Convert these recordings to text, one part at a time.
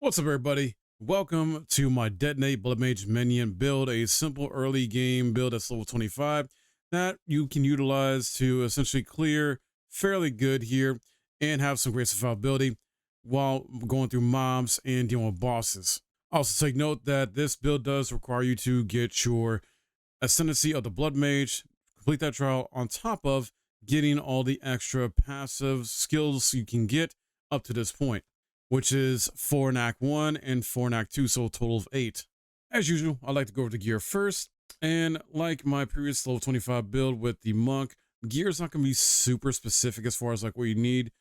What's up, everybody? Welcome to my Detonate Bloodmage Minion build, a simple early game build that's level 25 that you can utilize to essentially clear fairly good here and have some great survivability while going through mobs and dealing with bosses. Also, take note that this build does require you to get your Ascendancy of the Bloodmage, complete that trial on top of getting all the extra passive skills you can get up to this point, which is 4 in Act 1 and 4 in Act 2, so a total of 8. As usual, I like to go over the gear first, and like my previous level 25 build with the Monk, gear is not going to be super specific as far as like what you need,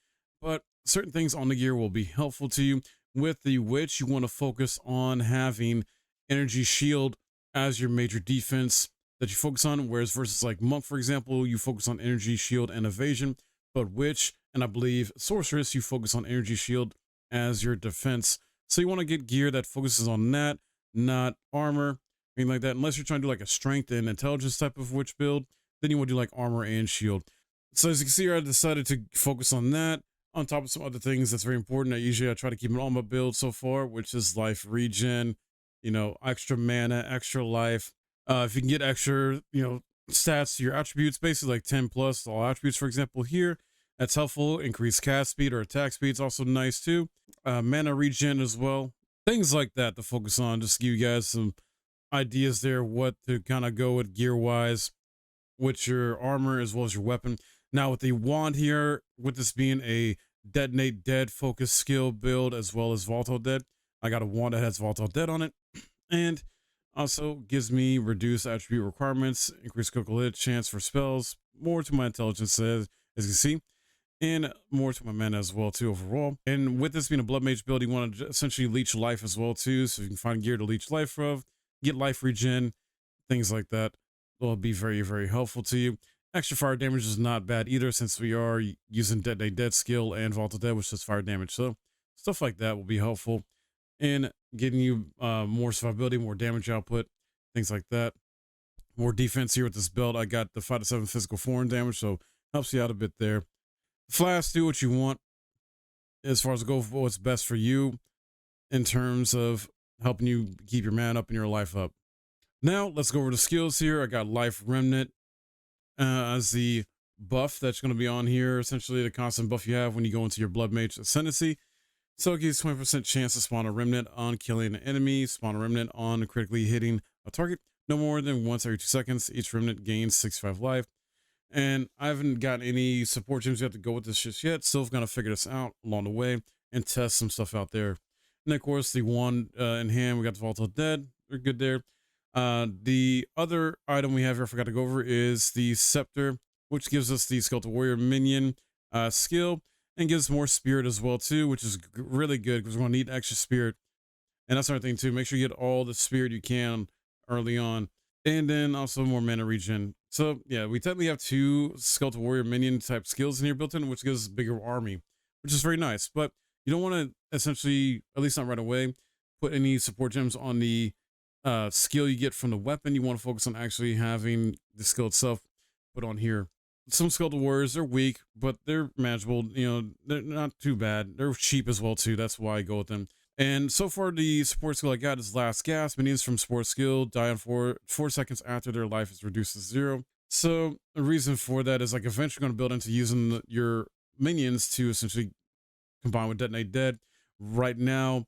but certain things on the gear will be helpful to you. With the Witch, you want to focus on having Energy Shield as your major defense that you focus on, whereas versus like Monk, for example, you focus on Energy Shield and Evasion, but Witch, and I believe Sorceress, you focus on Energy Shield as your defense. So you want to get gear that focuses on that, not armor, anything like that. Unless you're trying to do like a strength and intelligence type of witch build, then you want to do like armor and shield. So as you can see here, I decided to focus on that on top of some other things that's very important. I try to keep it on my build so far, which is life regen, extra mana, extra life. If you can get extra, stats to your attributes, basically like 10 plus to all attributes, for example, here, that's helpful. Increased cast speed or attack speed is also nice too. Mana regen as well. Things like that to focus on. Just give you guys some ideas there what to kind of go with gear wise with your armor as well as your weapon. Now with the wand here, with this being a Detonate Dead focus skill build as well as Volatile Dead, I got a wand that has Volatile Dead on it, and also gives me reduced attribute requirements, increased critical hit chance for spells, more to my intelligence as you can see, and more to my mana as well too overall. And with this being a blood mage build, you want to essentially leech life as well too, so you can find gear to leech life from, get life regen, things like that will be very, very helpful to you. Extra fire damage is not bad either, since we are using Detonate Dead skill and Volatile Dead, which does fire damage, so stuff like that will be helpful in getting you more survivability, more damage output, things like that. More defense here with this build. I got the 5 to 7 physical foreign damage, so helps you out a bit there. Flask, do what you want as far as go for what's best for you in terms of helping you keep your mana up and your life up. Now let's go over the skills here. I got Life Remnant as the buff that's going to be on here, essentially the constant buff you have when you go into your Bloodmage Ascendancy. So it gives 20% chance to spawn a remnant on killing an enemy, spawn a remnant on critically hitting a target no more than once every 2 seconds. Each remnant gains 65 life. And I haven't got any support gems yet to go with this shit yet. Still gonna figure this out along the way and test some stuff out there. And then of course the wand in hand, we got the Volatile Dead. We're good there. The other item we have here I forgot to go over is the Scepter, which gives us the Skeletal Warrior Minion skill and gives more spirit as well too, which is really good because we're gonna need extra spirit. And that's another thing too. Make sure you get all the spirit you can early on. And then also more mana regen. So yeah, we technically have 2 Skeletal Warrior Minion type skills in here built in, which gives a bigger army, which is very nice. But you don't want to essentially, at least not right away, put any support gems on the skill you get from the weapon. You want to focus on actually having the skill itself put on here. Some Skeletal Warriors, they're weak, but they're manageable. They're not too bad. They're cheap as well too. That's why I go with them. And so far, the support skill I got is Last Gasp. Minions from support skill die on 4 seconds after their life is reduced to 0. So the reason for that is like eventually going to build into using your minions to essentially combine with Detonate Dead. Right now,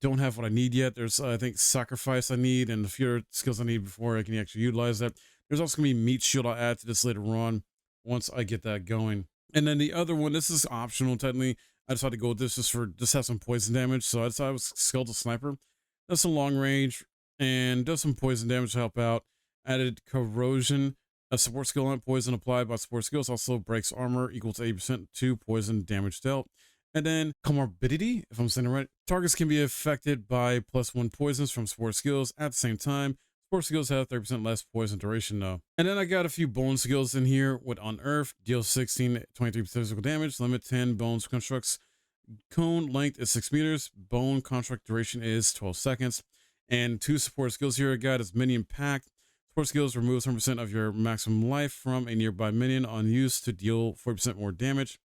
don't have what I need yet. There's I think Sacrifice I need and a few other skills I need before I can actually utilize that. There's also going to be Meat Shield I'll add to this later on once I get that going. And then the other one, this is optional technically. I decided to go with this just have some poison damage. So I decided it was Skeletal Sniper. That's a long range and does some poison damage to help out. Added Corrosion, a support skill on poison applied by support skills. Also breaks armor equal to 80% to poison damage dealt. And then Comorbidity, if I'm saying it right. Targets can be affected by +1 poisons from support skills at the same time. Support skills have 30% less poison duration though. And then I got a few bone skills in here with Unearth, deals 16, 23% physical damage, limit 10 bones constructs. Cone length is 6 meters, bone construct duration is 12 seconds. And 2 support skills here I got is Minion Pact. Support skills removes 100% of your maximum life from a nearby minion on use to deal 40% more damage.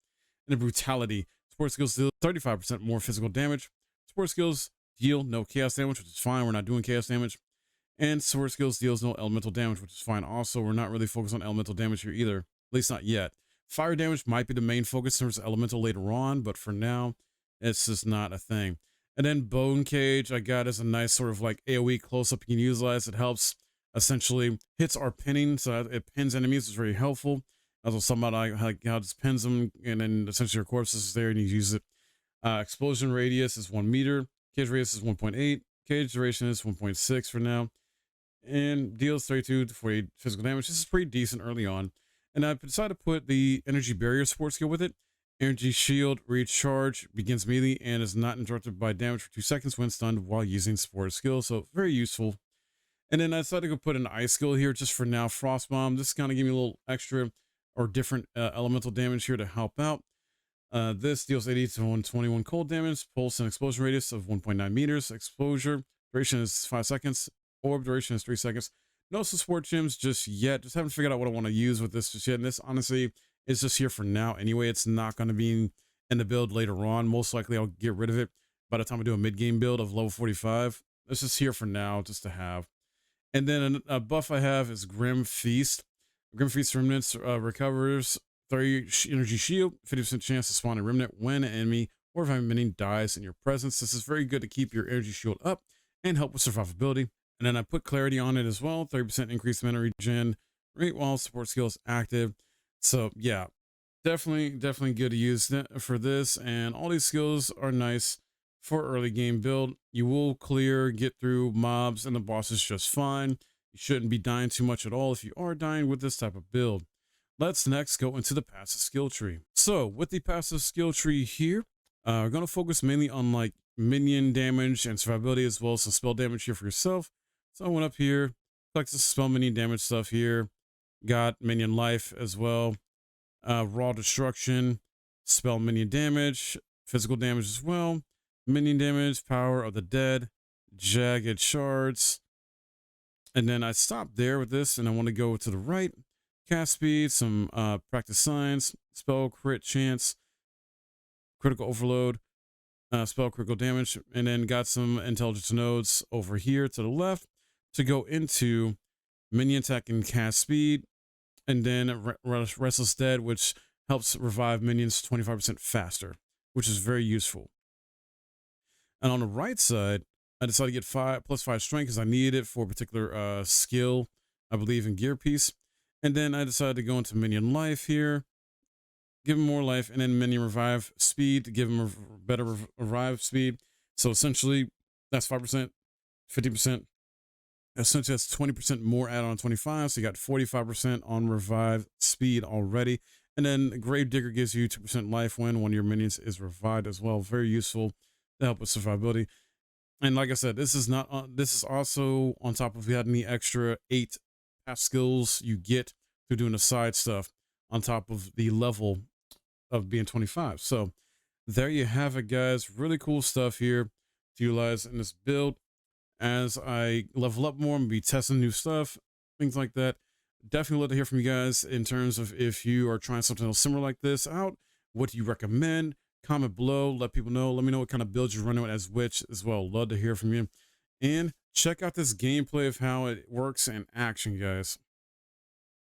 And a Brutality. Support skills deal 35% more physical damage. Support skills deal no chaos damage, which is fine. We're not doing chaos damage. And sword skills deals no elemental damage, which is fine. Also, we're not really focused on elemental damage here either, at least not yet. Fire damage might be the main focus in terms of elemental later on, but for now, it's just not a thing. And then Bone Cage, I got as a nice sort of like AoE close-up you can utilize. It helps, essentially, hits are pinning, so it pins enemies, it's very helpful. Also, somebody how it just pins them, and then essentially your corpse is there and you use it. Explosion radius is 1 meter, cage radius is 1.8, cage duration is 1.6 for now, and deals 32 to 48 physical damage. This is pretty decent early on. And I decided to put the energy barrier support skill with it. Energy shield recharge begins immediately and is not interrupted by damage for 2 seconds when stunned while using support skill. So very useful. And then I decided to go put an ice skill here just for now. Frost bomb. This kind of give me a little extra or different elemental damage here to help out. This deals 80 to 121 cold damage. Pulse and explosion radius of 1.9 meters. Exposure duration is 5 seconds. Orb duration is 3 seconds. No support gems just yet. Just haven't figured out what I want to use with this just yet. And this honestly is just here for now anyway. It's not going to be in the build later on. Most likely I'll get rid of it by the time I do a mid-game build of level 45. It's just here for now just to have. And then a buff I have is Grim Feast. Grim Feast Remnants recovers 30 energy shield, 50% chance to spawn a remnant when an enemy or if a minion dies in your presence. This is very good to keep your energy shield up and help with survivability. And then I put clarity on it as well, 30% increased mana regen rate while support skill is active. So yeah, definitely good to use for this. And all these skills are nice for early game build. You will get through mobs and the bosses just fine. You shouldn't be dying too much at all if you are dying with this type of build. Let's next go into the passive skill tree. So with the passive skill tree here, we're going to focus mainly on like minion damage and survivability as well as some spell damage here for yourself. So I went up here, collected some spell minion damage stuff here, got minion life as well, raw destruction, spell minion damage, physical damage as well, minion damage, power of the dead, jagged shards. And then I stopped there with this and I want to go to the right, cast speed, some practice signs, spell crit chance, critical overload, spell critical damage, and then got some intelligence nodes over here to the left to go into minion attack and cast speed, and then Restless Dead, which helps revive minions 25% faster, which is very useful. And on the right side, I decided to get +5 strength because I needed it for a particular skill, I believe in gear piece. And then I decided to go into minion life here, give him more life, and then minion revive speed to give him a better revive speed. So essentially, that's 5%, 50%. Essentially, that's 20% more add-on 25. So you got 45% on revive speed already. And then Gravedigger gives you 2% life when one of your minions is revived as well. Very useful to help with survivability. And like I said, this is not this is also on top of having the extra 8 passive skills you get through doing the side stuff on top of the level of being 25. So there you have it, guys. Really cool stuff here to utilize in this build. As I level up more and be testing new stuff, things like that. Definitely love to hear from you guys in terms of if you are trying something else similar like this out. What do you recommend? Comment below, let people know. Let me know what kind of builds you're running with as which as well. Love to hear from you. And check out this gameplay of how it works in action, guys.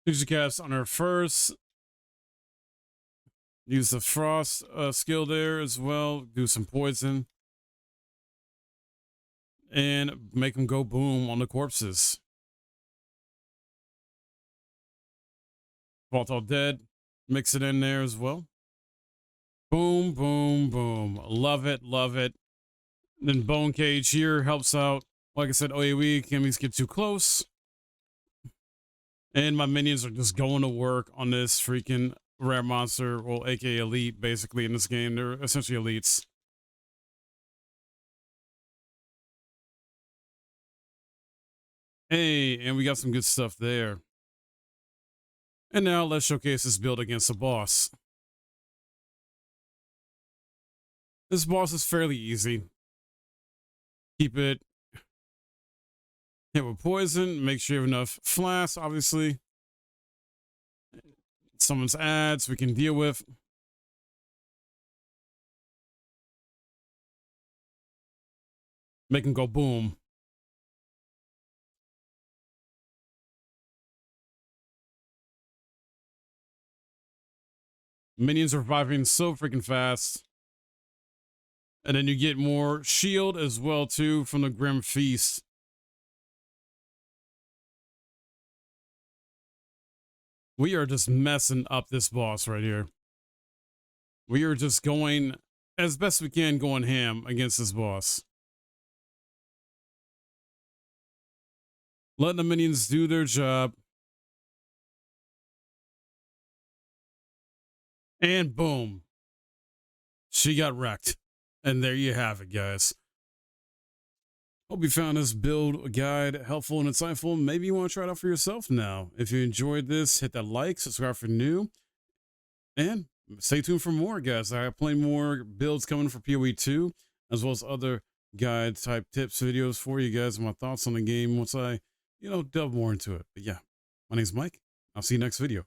Use cast on her first. Use the frost skill there as well. Do some poison. And make them go boom on the corpses. Vault all dead. Mix it in there as well. Boom, boom, boom. Love it, love it. Then Bone Cage here helps out. Like I said, AoE, enemies get too close. And my minions are just going to work on this freaking rare monster, well, aka elite, basically, in this game. They're essentially elites. Hey, and we got some good stuff there. And now let's showcase this build against a boss. This boss is fairly easy. Keep it hit with poison. Make sure you have enough flasks, obviously. Someone's ads we can deal with. Make them go boom. Minions are reviving so freaking fast. And then you get more shield as well, too, from the Grim Feast. We are just messing up this boss right here. We are just going, as best we can, going ham against this boss. Letting the minions do their job. And boom. She got wrecked. And there you have it, guys. Hope you found this build guide helpful and insightful. Maybe you want to try it out for yourself now. If you enjoyed this, hit that like, subscribe for new, and stay tuned for more, guys. I have plenty more builds coming for PoE 2, as well as other guide type tips videos for you guys and my thoughts on the game once I, delve more into it. But yeah, my name's Mike. I'll see you next video.